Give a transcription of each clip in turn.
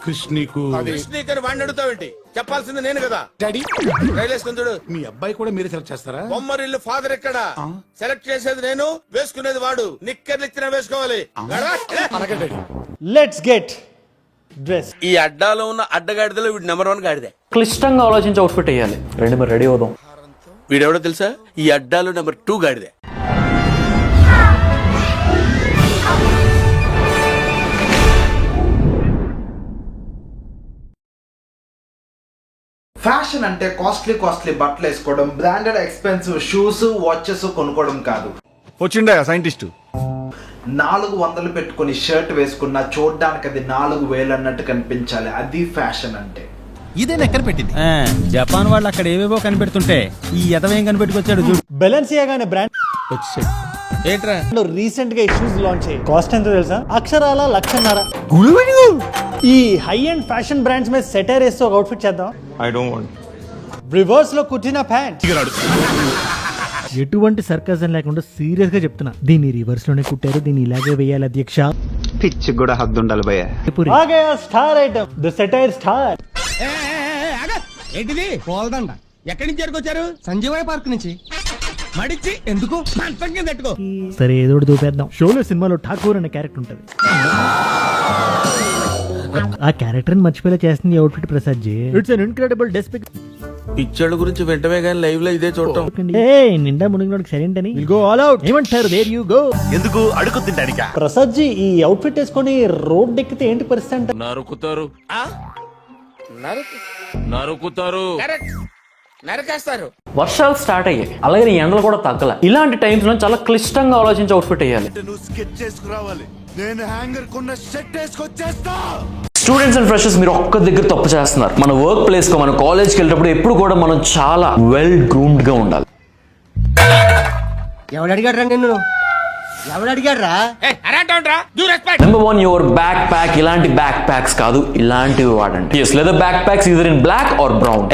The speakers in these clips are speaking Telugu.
కృష్ణ నీకు కృష్ణీకర్ వాడిని అడుగుతావేంటి? చెప్పాల్సింది నేను కదా. డాడీ రైలేసుకుని చూడు. మీ అబ్బాయి కూడా మీరే సెలెక్ట్ చేస్తారా? బొమ్మరిల్లు ఫాదర్ ఎక్కడ? సెలెక్ట్ చేసేది నేను, వేసుకునేది వాడు. నిక్కర్లు ఇచ్చిన వేసుకోవాలి. అలాగే డాడీ. Let's get dress. ఈ అడ్డాలో ఉన్న అడ్డగాడిదలో వీడు నెంబర్ 1 గాడిదే. క్లిష్టంగా ఆలోచించి అవుట్ఫిట్ వేయాలి. రెండు మరి రెడీ అవుదాం. వీడెవడో తెలుసా? ఈ అడ్డాలో నెంబర్ 2 గాడిదే. ఫ్యాషన్ అంటే కాస్ట్లీ బట్టలు వేసుకోవడం, బ్రాండెడ్ ఎక్స్పెన్సివ్ షూస్ వాచెస్ కొనుక్కోవడం కాదు. వచ్చిండా సైంటిస్ట్ 400 పెట్టుకుని షర్ట్ వేసుకున్నా చూడ్డానికి అది 4000 అన్నట్టు కనిపించాలి. అది ఫ్యాషన్ అంటే. ఇదే ఎక్కడ పెట్టింది? జపాన్ వాళ్ళు అక్కడ ఏవేవో కనిపెడుతుంటే ఈ ఎదవేం కనిపెట్టుకొచ్చాడు చూడు. బెలెన్సియాగా అనే బ్రాండ్ ఏంట్రా రీసెంట్ గా ఇష్యూస్ లాంచ్ అయ్యాయి. కాస్ట్ ఎంత తెలుసా? అక్షరాల 1,50,000. ఈ హై అండ్ ఫ్యాషన్ బ్రాండ్స్ మీద సెటైర్ వేస్తూ ఒక అవుట్ఫిట్ చేద్దాం. I don't want. రివర్స్ లో కుట్టిన ప్యాంట్. ఎటువంటి సర్కజం లేకుండా సీరియస్ గా చెప్తున్నా, దీన్ని రివర్స్ లోనే కుట్టారు, దీన్ని ఇలాగే వేయాలి అధ్యక్ష. పిచ్చి కూడా హద్దు ఉండాలి భయ్యా. ఆగే star item, the satire star. ఏంటిది? పోల్దండ. ఎక్కడి నుంచి ఎరుకొచ్చారు? సంజీవయ్య పార్క్ నుంచి. మడిచి ఎందుకు? తట్టుకో. సరే ఏదో ఒకటి దూపేద్దాం. షోలో సినిమాలో ఠాకూర్ అనే క్యారెక్టర్ ఉంటది. ఆ క్యారెక్టర్ మర్చిపోయేలా చేస్తుంది outfit Prasad ji. It's an incredible depict. పిక్చర్ల గురించి వెంటనే కానీ లైవ్ లో ఇదే చూడటం. నిండా మునిగినోడికి సైలెంట్ అని గో ఆల్ అవుట్. ఏమంటారు? There you go. ఎందుకు అడుగు తింటానికా? ప్రసాద్ జీ ఈ అవుట్ఫిట్ వేసుకొని రోడ్ ఎక్కితే ఏంటి పరిస్థితి అంటే? నరుకుతారు. నరుకుతారు. నరకేస్తారు. వర్షాలు స్టార్ట్ అయ్యాయి, అలాగే ఎండలు కూడా తగ్గల. ఇలాంటి టైమ్స్ లో చాలా క్లిష్టంగా ఆలోచించి అవుట్ఫిట్ వేయాలి. నువ్వు స్కెచ్ చేసుకురావాలి, నేను హ్యాంగర్ కొన్న షర్ట్ వేసుకొచ్చేస్తా. స్టూడెంట్స్ అండ్ ఫ్రెషర్స్, మీరు ఒక్క దగ్గర తప్పు చేస్తున్నారు. మన వర్క్ ప్లేస్ కు, మన కాలేజ్కి వెళ్ళేటప్పుడు ఎప్పుడు కూడా మనం చాలా వెల్ గ్రూమ్డ్ గా ఉండాలి. ఎవడు అడిగాడు నిన్ను? ఎవడు అడిగాడ్రా? Number 1, your backpack. ఇలాంటి బ్యాక్ ప్యాక్స్ కాదు, ఇలాంటివి వాడండి. లేదా backpacks either in black or brown.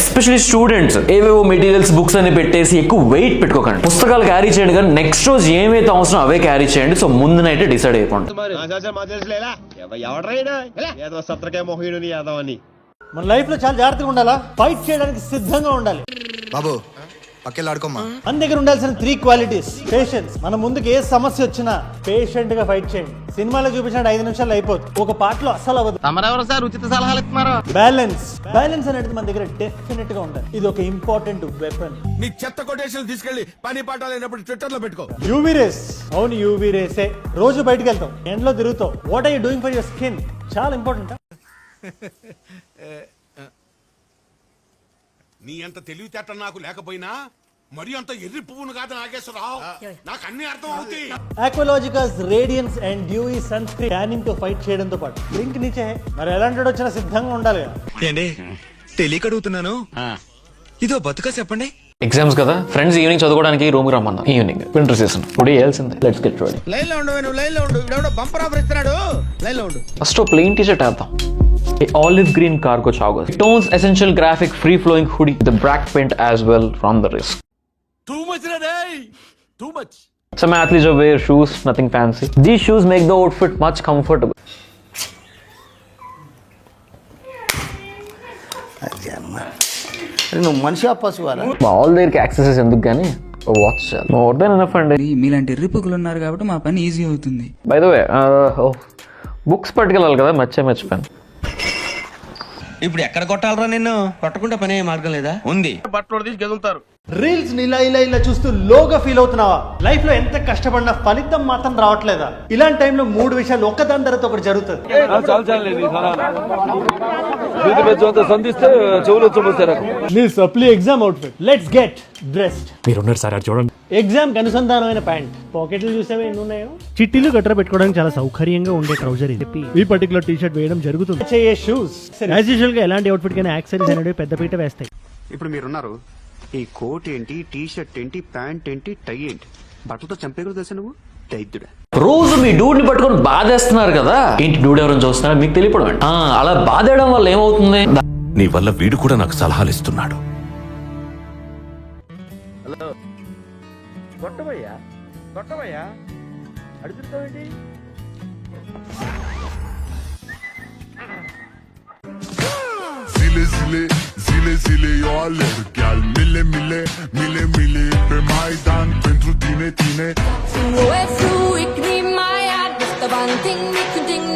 Especially students ఏవేవో మెటీరియల్స్, బుక్స్ అని పెట్టేసి ఎక్కువ వెయిట్ పెట్టుకోకండి. పుస్తకాలు క్యారీ చేయండి, కానీ నెక్స్ట్ రోజు ఏమైతే అవసరం అవే క్యారీ చేయండి. సో ముందు నైట్ డిసైడ్ అయిపోండి. మన లైఫ్ లో చాలా జాగ్రత్తగా ఉండాలా, ఫైట్ చేయడానికి సిద్ధంగా ఉండాలి. బాబు పక్కెళ్ళాడుకోమ్మా. మన దగ్గర ఉండాల్సిన 3 క్వాలిటీస్. పేషెన్స్. మన ముందుకు ఏ సమస్య వచ్చినా పేషెంట్ గా ఫైట్ చేయండి. సినిమాలో చూపించిన 5 నిమిషాలు అయిపోతుంది, ఒక పాటలో అస్సలు అవ్వదు. ఉచిత సలహాలు ఇస్తున్నారు. బ్యాలెన్స్ అనేది మన దగ్గర డెఫినెట్ గా ఉండాలి. ఇది ఒక ఇంపార్టెంట్ వెపన్. నీ చెత్త కొటేషన్ తీసుకెళ్లి పని పాట లేనప్పుడు ట్విట్టర్ లో పెట్టుకో. UV rays. అవును, యూవీ రేసే. రోజు బయటకు వెళ్తాం, ఎండ్లో తిరుగుతాం. What are you doing for your skin? చాలా ఇంపార్టెంట్. నీ అంత తెలివితేట నాకు లేకపోయినా మరి అంత ఎర్రి పువ్వును కాదు నాగేశ్వరరావు. నాకు అన్ని అర్థం అవుతాయి. Aqualogica's radiance and dewy sunscreen tanning తో ఫైట్ చేయడంతో పాటు లింక్ నీచే. మరి ఎలాంటి వచ్చినా సిద్ధంగా ఉండాలి. ఏండి తెలియక అడుగుతున్నాను, ఇదో బతుక చెప్పండి. ఎగ్జామ్స్ కదా, ఫ్రెండ్స్ ఈవినింగ్ చదువుకోవడానికి రూమ్ రమ్మన్నా. ఈవినింగ్ వింటర్ సీజన్, ఇప్పుడు వేయాల్సిందే. Let's get ready. లైన్ లో ఉండు, నువ్వు లైన్ లో ఉండు. ఇవిడెవడో బంపర్ ఆఫర్ ఇస్తున్నాడు. లైన్ లో ఉండు. ఫస్ట్ ప్లెయిన్ టీ-షర్ట్ వేద్దాం. Olive green cargo joggers. Tones essential graphic free flowing hoodie. The black print as well from the wrist. Too much today. Too much. Some athletes wear shoes, nothing fancy. These shoes make the outfit much comfortable. నువ్వు మనిషి పశువాలా? All their accessories ఎందుకు గానీ వాచ్ more than enough అండి. మీలాంటి ఎర్రిపుకులు ఉన్నారు కాబట్టి మా పని ఈజీ అవుతుంది. By the way, బుక్స్ పట్టుకెళ్ళాలి కదా, మర్చిపోయాను. ఇప్పుడు ఎక్కడ కొట్టాలరా నిన్ను? కొట్టకుండా పనే మార్గం లేదా? ఉంది. బట్టలు తీసి గెలుతారు. రీల్స్ ని ఇలా చూస్తూ లోగా ఫీల్ అవుతున్నావా? లైఫ్ లో ఎంత కష్టపడినా ఫలితం మాత్రం రావట్లేదా? ఇలాంటి టైంలో 3 విషయాలు ఒకదాని తర్వాత ఒకటి జరుగుతుంది. నీ supply exam outfit. Let's get dressed. మీరున్నారు సార్, చూడండి. ఎగ్జామ్ కి అనుసంధానమైన ప్యాంట్. పాకెట్లు చూసావే ఎన్ని ఉన్నాయో. చిట్టీలు గట్ర పెట్టుకోవడానికి చాలా సౌకర్యంగా ఉండే ట్రౌజర్ ఇది. ఈ పర్టికులర్ టీ షర్ట్ వేయడం జరుగుతుంది. షూస్ యాజ్ యూజువల్ గా ఎలాంటి అవుట్ఫిట్ కైనా యాక్సెసరీస్ అనేవి పెద్ద పీట వేస్తాయి. ఇప్పుడు మీరున్నారు, ఈ కోట్ ఏంటి, టీ షర్ట్ ఏంటి, ప్యాంట్ ఏంటి, టై ఏంటి, బట్టలతో చంపే కూడా తెలుసా నువ్వు? దైద్యుడా. రోజు మీ డూడ్ ని పట్టుకొని బాధేస్తున్నారు కదా, ఏంటి డూడ్ ఎవరైనా చూస్తున్నారా మీకు తెలియపడం. అలా బాధేయడం వల్ల ఏమవుతుంది? నీ వల్ల వీడు కూడా నాకు సలహాలు ఇస్తున్నాడు. Hello, కొట్టబయ్యా అడుగుతావేంటి? zile zile, zile zile eu alerg Iar mile, mile, mile, mile pe Maidan pentru tine, tine Du er fru, ikke lige mig, at hvis der var en ting, vi kunne dinge,